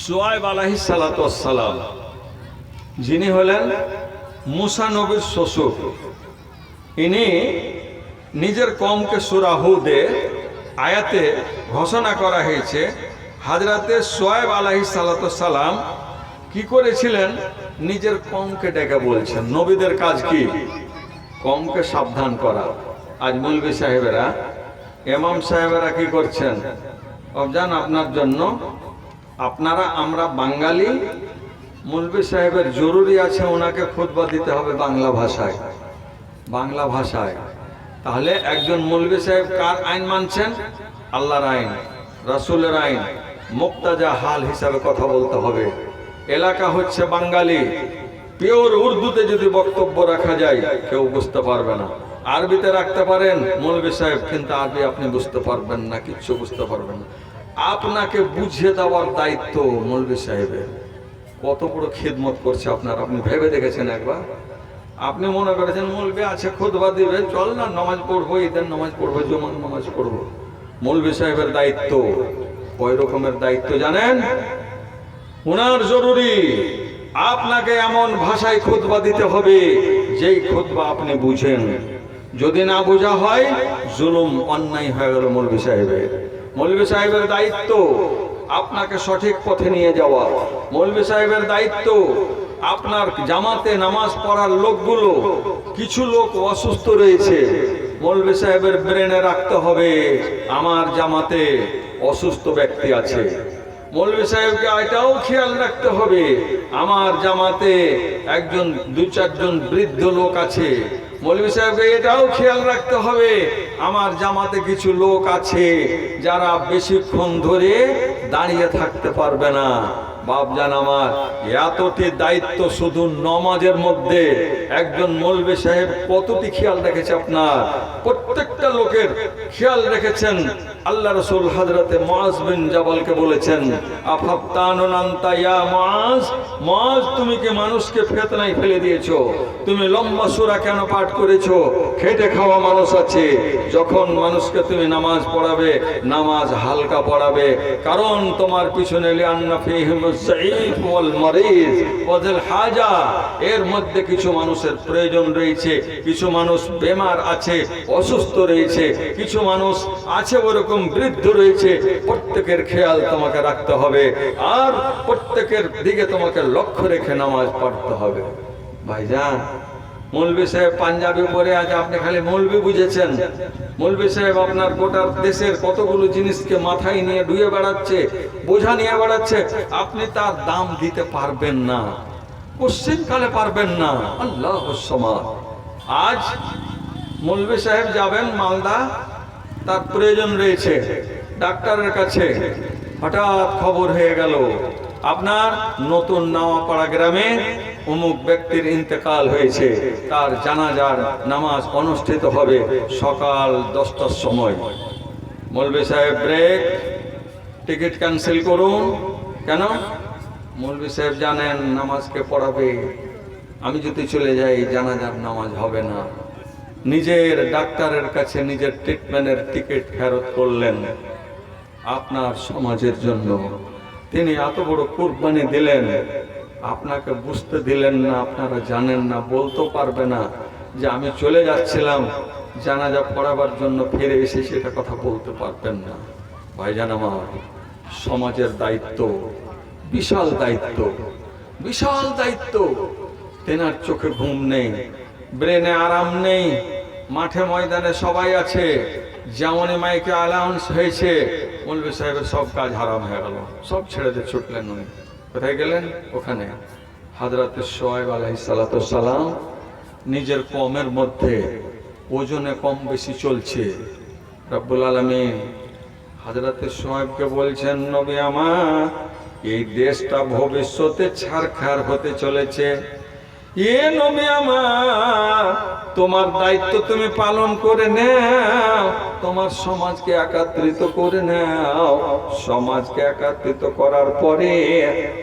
শুআয়ব আলাইহিস সালাতু ওয়াস সালাম, যিনি হলেন মুসা নবীর শ্বশুর, ইনি নিজের কওমকে সূরা হুদে আয়াতে ঘোষণা করা হয়েছে হযরতে শুআয়ব আলাইহিস সালাতু ওয়াস সালাম কি করেছিলেন, নিজের কওমকে ডেকে বলছেন। নবীদের কাজ কি? কওমকে সাবধান করা। আজ মৌলভী সাহেবেরা, ইমাম সাহেবেরা কি করছেন? অবজান আপনার জন্য, আপনারা আমরা বাঙালি, মৌলভী সাহেবের জরুরি আছে ওনাকে খুতবা দিতে হবে বাংলা ভাষায়, বাংলা ভাষায়। তাহলে একজন মৌলভী সাহেব কার আইন মানছেন? আল্লাহর আইন, রাসূলের আইন, মুক্তাজা হাল হিসাবে কথা বলতে হবে। এলাকা হচ্ছে বাঙালি, পিওর উর্দুতে যদি বক্তব্য রাখা যায় কেউ বুঝতে পারবে না। আরবিতে রাখতে পারেন মৌলভী সাহেব, কিন্তু আরবি আপনি বুঝতে পারবেন না, কিচ্ছু বুঝতে পারবেন না। আপনাকে বুঝিয়ে দেওয়ার দায়িত্ব মৌলভী সাহেবের। কত বড় খিদমত করছে আপনার, আপনি ভেবে দেখেছেন একবার? আপনি মনে করেছেন মৌলভী আছে খুতবা দিবে, চল না নামাজ পড়বো, ঈদের নামাজ পড়বো, জুমার নামাজ পড়বো। মৌলভী সাহেবের দায়িত্ব কয় রকমের দায়িত্ব জানেন? ওনার জরুরি আপনাকে এমন ভাষায় খুতবা দিতে হবে যেই খুতবা আপনি বুঝেন। যদি না বোঝা হয় জুলুম, অন্যায় হয়ে গেল মৌলভী সাহেবের। মৌলভী সাহেবের দায়িত্ব আপনাকে সঠিক পথে নিয়ে যাওয়া। মৌলভী সাহেবের দায়িত্ব আপনার জামাতে নামাজ পড়ার লোকগুলো, কিছু লোক অসুস্থ রয়েছে, মৌলভী সাহেবের ব্রেনে রাখতে হবে আমার জামাতে অসুস্থ ব্যক্তি আছে। মৌলভী সাহেবকে এটাও খেয়াল রাখতে হবে আমার জামাতে একজন দু চারজন বৃদ্ধ লোক আছে। মৌলভী সাহেবকে এটাও খেয়াল রাখতে হবে আমার জামাতে কিছু লোক আছে যারা বেশিক্ষণ ধরে দাঁড়িয়ে থাকতে পারবে না। বাপজান আমার, এতটি দায়িত্ব শুধু নমাজের মধ্যে একজন মৌলভী সাহেব কতটি খেয়াল রেখেছে? আপনার প্রত্যেকটা লোকের খেয়াল রেখেছেন। আল্লাহ রাসূল হযরতে মুআজ বিন জাবালকে বলেছেন, আফাতানুন আনতা ইয়া মুআজ, মুআজ তুমি কি মানুষকে ফিতনায় ফেলে দিয়েছো? তুমি লম্বা সূরা কেন পাঠ করেছো? খেটে খাওয়া মানুষ আছে, যখন মানুষকে তুমি নামাজ পড়াবে নামাজ হালকা পড়াবে, কারণ তোমার পিছনে লিআন্না ফীহিমুস যায়ীফ ওয়াল মারিজ ওয়া যিল হাজা, এর মধ্যে কিছু মানুষের প্রয়োজন রয়েছে, কিছু মানুষ বেমার আছে, অসুস্থ রয়েছে, কিছু মানুষ আছে ওরকম বৃদ্ধ রয়েছে। প্রত্যেকের খেয়াল তোমাকে রাখতে হবে আর প্রত্যেকের দিকে তোমাকে লক্ষ্য রেখে নামাজ পড়তে হবে। ভাইজান, মৌলভী সাহেব পাঞ্জাবি পরে আছে, আপনি খালি মৌলভী বুঝেছেন। মৌলভী সাহেব আপনার গোটা দেশের কতগুলো জিনিসকে মাথায় নিয়ে ডুয়ে বেড়াচ্ছে, বোঝা নিয়ে বেড়াচ্ছে, আপনি তার দাম দিতে পারবেন না, কোশ্চেন কালে পারবেন না। আল্লাহুস সামাদ। আজ মৌলভী সাহেব যাবেন মালদা, তার প্রয়োজন রয়েছে ডাক্তারের কাছে, হঠাৎ খবর হয়ে গেল আপনার নতুন নাওয়াপাড়া গ্রামে অমুক ব্যক্তির ইন্তেকাল হয়েছে, তার জানাজার নামাজ অনুষ্ঠিত হবে সকাল 10টার সময়। মৌলভী সাহেব ব্রেক, টিকিট ক্যান্সেল করুন। কেন? মৌলভী সাহেব জানেন নামাজকে পড়াবে, আমি যদি চলে যাই জানাজার নামাজ হবে না। নিজের ডাক্তারের কাছে নিজের ট্রিটমেন্টের টিকিট ফেরত করলেন আপনার সমাজের জন্য। তিনি এত বড় কুরবানি দিলেন, আপনাকে বুঝতে দিলেন না, আপনারা জানেন না, বলতেও পারবে না যে আমি চলে যাচ্ছিলাম জানাজা পড়াবার জন্য, ফিরে এসে সেটা কথা বলতে পারবেন না। ভাইজান আমার, সমাজের দায়িত্ব বিশাল দায়িত্ব, বিশাল দায়িত্ব। তেনার চোখে ঘুম নেই, ব্রেনে আরাম নেই, মাঠে ময়দানে সবাই আছে, যেমনই মাইকে অ্যানাউন্স হয়েছে মৌলভী সাহেবের সব কাজ হারাম হয়ে গেল, সব ছেড়ে দিয়ে ছুটলেন। উনি কোথায় গেলেন? ওখানে হযরতে শুআয়ব আলাইহিস সালাতু ওয়াস সালাম নিজের কওমের মধ্যে ওজনে কম বেশি চলছে। রব্বুল আলামিন হযরতে শুআয়বকে বলছেন, নবী আমার, এই দেশটা ভবিষ্যতে ছারখার হতে চলেছে। এ নবী আমার, তোমার দায়িত্ব তুমি পালন করে নাও, তোমার সমাজকে একত্রিত করে নাও। সমাজকে একত্রিত করার পরে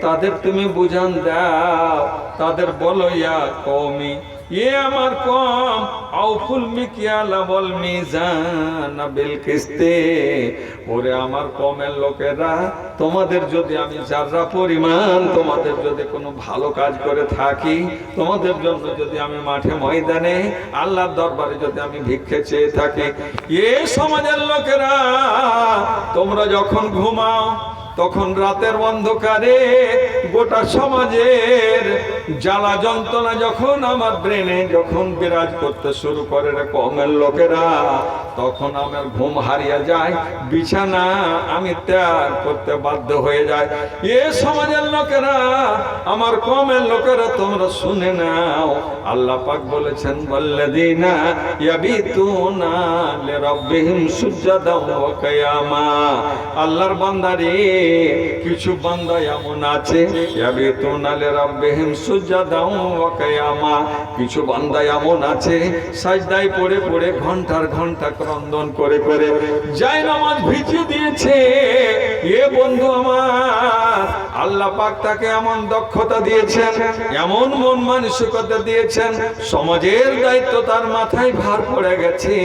তাদের তুমি বুঝান দাও, তাদের বলো, ইয়া কওমি এ আমার কম আউফুল মিকিয়াল ওয়াল মিজান বিল কিসতে, ওরে আমার কমের লোকেরা, তোমাদের যদি আমি যারা পরিমাণ তোমাদের যদি কোনো ভালো কাজ করে থাকি, তোমাদের জন্য যদি আমি মাঠে ময়দানে আল্লাহর দরবারে যদি আমি ভিক্ষে চেয়ে থাকি, এ সমাজের লোকেরা তোমরা যখন ঘুমাও তখন রাতের অন্ধকারে গোটা সমাজের জ্বালা যন্ত্রণা যখন আমার ব্রেনে যখন বিরাজ করতে শুরু করে রে কমের লোকেরা, তখন আমার ঘুম হারিয়ে যায়, বিছানা আমি ত্যাগ করতে বাধ্য হয়ে যায়। এ সমাজের লোকেরা, আমার কমের লোকেরা, তোমরা শুনে নাও, আল্লাহ পাক বলেছেন ওয়াল্লাযীনা ইয়াবিতুনা লিরাব্বিহিম সুজদান ওয়া কিয়ামা। আল্লাহর বান্দারে, কিছু বান্দা এমন আছে ইয়াবিতুনা লিরাব্বিহিম সুজদান ওয়া কিয়ামা, কিছু বান্দা এমন আছে সাজদায় পড়ে পড়ে ঘন্টার ঘন্টা ক্রন্দন করে করে যায় নামাজ ভিজিয়ে দিয়েছে। এ বন্ধু আমার, আল্লাহ পাক তাকে এমন দক্ষতা দিয়েছেন, এমন মন মানসিকতা দিয়েছেন, সমাজের দায়িত্ব তার মাথায় ভার পড়ে গেছে।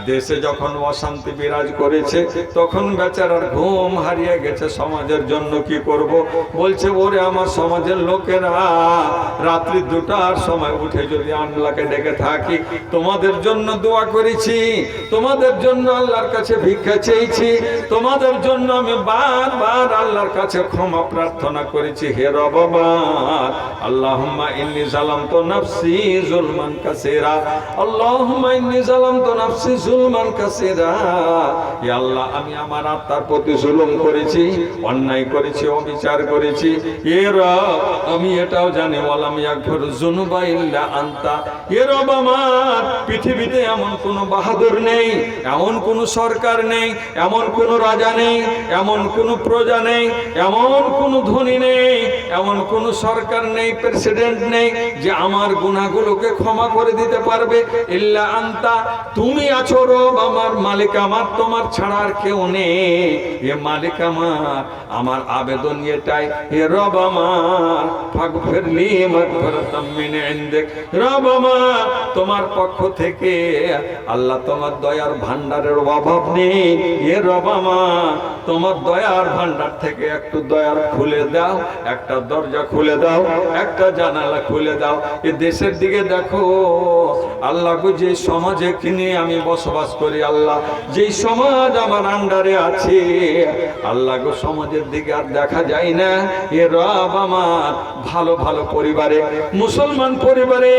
দেশে যখন অশান্তি বিরাজ করেছে তখন বেচারার ঘুম হারিয়ে গেছে, সমাজের জন্য কি করব, বলছে ওরে আমার সমাজের লোকেরা, রাত্রি 2টার সময় উঠে যদি আল্লাহকে ডেকে থাকি, তোমাদের জন্য দোয়া করেছি, তোমাদের জন্য আল্লাহর কাছে ভিক্ষা চেয়েছি, তোমাদের জন্য আমি বারবার আল্লাহর কাছে ক্ষমা প্রার্থনা করেছি, হে রব আমার, আল্লাহুম্মা ইন্নী যালামতু নাফসি যুলমান কাসীরা, আল্লাহুম্মা ইন্নী যালামতু নাফসি যুলমান কাসীরা। ইয়া আল্লাহ, আমি আমার আত্মার প্রতি জুলুম করেছি, অন্যায় করেছি, অবিচার করেছি। এ রব, আমি এটাও জানি ওয়ালাম ইয়াগফিরু যুনুবা ইল্লা আনতা। এ রব আমার, পৃথিবীতে এমন কোনো বাহাদুর নেই, এমন কোনো সরকার নেই, এমন কোনো রাজা নেই, এমন কোনো প্রজা নেই, এমন কোনো ধনী নেই, এমন কোনো সরকার নেই, প্রেসিডেন্ট নেই যে আমার গুনাহগুলোকে ক্ষমা করে দিতে পারবে। ইল্লা আনতা, তুমি আছো রব আমার, মালিক আমার, তোমার ছাড়া আর কেউ নেই। এ মালিক আমার আবেদন এটাই, হে রব আমার, ফাগফিরলি মাগফিরাতাম মিন ইনদিক। রব আমার, তোমার পক্ষ থেকে আল্লাহ তোমার দয়ার ভান্ডারের অভাব নেই। এ রব আমার, তোমার দয়ার ভান্ডার থেকে একটু দয়ার খুলে দাও, একটা দরজা খুলে দাও, একটা জানালা খুলে দাও। এ দেশের দিকে দেখো আল্লাহ গো, যে সমাজে কিনে আমি বসবাস করি আল্লাহ, যেই সমাজ আমার আন্ডারে আছে আল্লাহ গো, সমাজের দিকে আর দেখা যায় না। এ রব আমার, ভালো ভালো পরিবারে, মুসলমান পরিবারে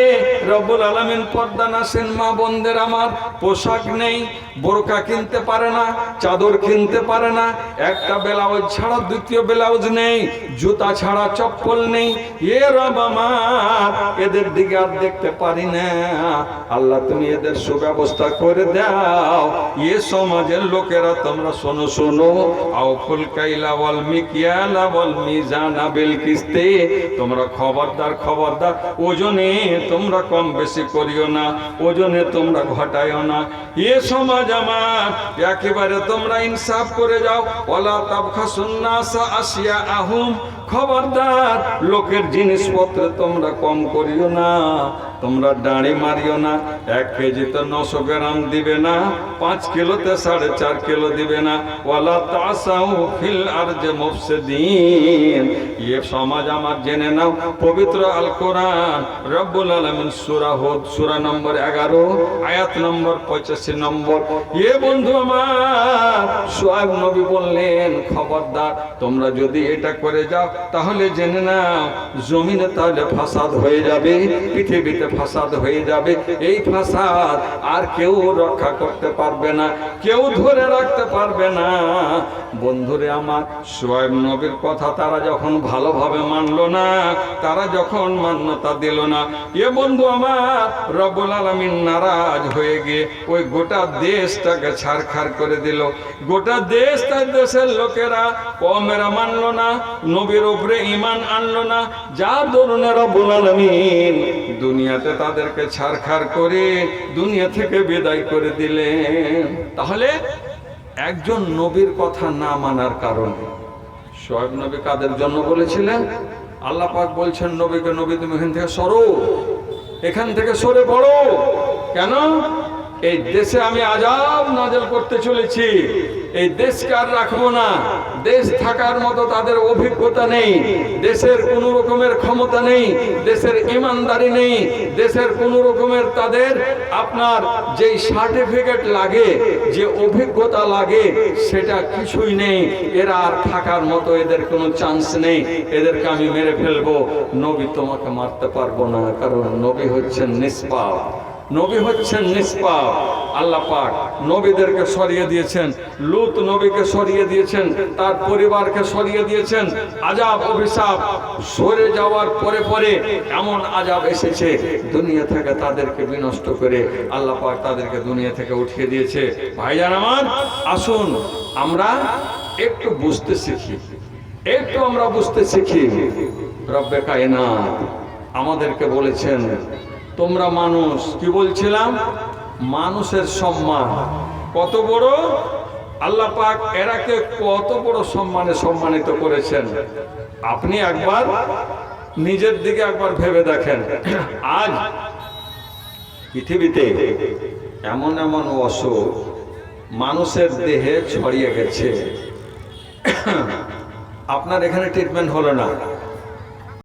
রব্বুল আলামিন পর্দা নাসেন মা বোনদের আমার পোশাক নেই, বোরকা কিনতে পারে না, চাদর কিনতে পারে না, একটা ব্লাউজ ছাড়া দ্বিতীয় ব্লাউজ নেই, জুতা ছাড়া চপ্পল নেই। এ রব আমার, এদের দিকে আর দেখতে পারি না। আল্লাহ তুমি এদের সুব্যবস্থা করে দাও। এ সমাজের লোকেরা তোমরা শোনো শোনো, আউফুল কাইলা ওয়াল মিকিয়ালা ওয়াল মিজানা বিল কিসতে, তোমরা খবরদার খবরদার, ওজনে তোমরা কম বেশি করিও না, ওজনে তোমরা ঘটায়ও না। এ সমাজ আমার, একেবারে তোমরা ইনসাফ করে যাও। ওয়ালা তাবখাসুন নাসা আশিয়াআহুম, খবরদার লোকের জিনিসপত্র তোমরা কম করিও না, তোমরা দাঁড়ি মারিও না। 1 কেজিতে 900 গ্রাম দিবে না, 5 কিলোতে 4.5 কিলো দিবে না। ওয়ালা তাসাউ ফিল আরজি মুফসিদিন। এই সমাজ আমার জেনে নাও, পবিত্র আল কোরআন রব্বুল আলামিন সূরা হুদ সূরা নম্বর 11 আয়াত নম্বর 85 নম্বর। এ বন্ধু আমার, শুআয়ব নবী বললেন, খবরদার তোমরা যদি এটা করে যাও তাহলে জেনে নাও জমিনে তাহলে ফাসাদ হয়ে যাবে, পৃথিবীতে ফাসাদ হয়ে যাবে। এই ফাসাদ আর কেউ রক্ষা করতে পারবে না, কেউ ধরে রাখতে পারবে না। বন্ধুরে আমার, শুআয়ব নবীর কথা তারা যখন ভালোভাবে মানলো না, তারা যখন মান্যতা দিল না, এ বন্ধু আমার, রব্বুল আলামিন নারাজ হয়ে গিয়ে ওই গোটা দেশটাকে ছারখার করে দিল। গোটা দেশ, তার দেশের লোকেরা কমেরা মানলো না, নবীর উপরে ঈমান আনলো না, যার দরুনে রব্বুল আলামিন দুনিয়াতে তাদেরকে ছারখার করে দুনিয়া থেকে বিদায় করে দিলেন। তাহলে একজন নবীর কথা না মানার কারণে, শুআয়ব নবী কাদের জন্য বলেছিলেন? আল্লাহ পাক বলছেন নবীকে, নবী তুমি এখান থেকে সরো, এখান থেকে সরে পড়ো। কেন? এই দেশে আমি আযাব নাযিল করতে চলেছি, এই দেশকে আর রাখবো না। দেশ থাকার মতো তাদের অভিজ্ঞতা নেই, দেশের কোনো রকমের ক্ষমতা নেই, দেশের ইমানদারি নেই, দেশের কোনো রকমের তাদের আপনার যেই সার্টিফিকেট লাগে, যে অভিজ্ঞতা লাগে, সেটা কিছুই নেই। এরা আর থাকার মতো, এদের কোনো চান্স নেই, এদেরকে আমি মেরে ফেলবো। নবী তোমাকে মারতে পারবো না, কারণ নবী হচ্ছেন নিষ্পাপ, নবী হচ্ছেন নিষ্পাপ। আল্লাহ পাক নবীদেরকে সরিয়ে দিয়েছেন, লূত নবীকে সরিয়ে দিয়েছেন, তার পরিবারকে সরিয়ে দিয়েছেন। আযাব অভিশাপ সরে যাওয়ার পরে পরে এমন আযাব এসেছে, দুনিয়া থেকে তাদেরকে বিনষ্ট করে আল্লাহ পাক তাদেরকে দুনিয়া থেকে উঠিয়ে দিয়েছে। ভাইজান আমার, আসুন আমরা একটু বুঝতে শিখি, একটু আমরা বুঝতে শিখি। রব্বে কায়নাত আমাদেরকে বলেছেন, তোমরা মানুষ, কি বলছিলাম, মানুষের সম্মান কত বড়, আল্লাহ পাক এরাকে কত বড় সম্মানে সম্মানিত করেছেন। আপনি একবার নিজের দিকে একবার ভেবে দেখেন। আজ পৃথিবীতে এমন এমন অসুখ মানুষের দেহে ছড়িয়ে গেছে, আপনার এখানে ট্রিটমেন্ট হলো না,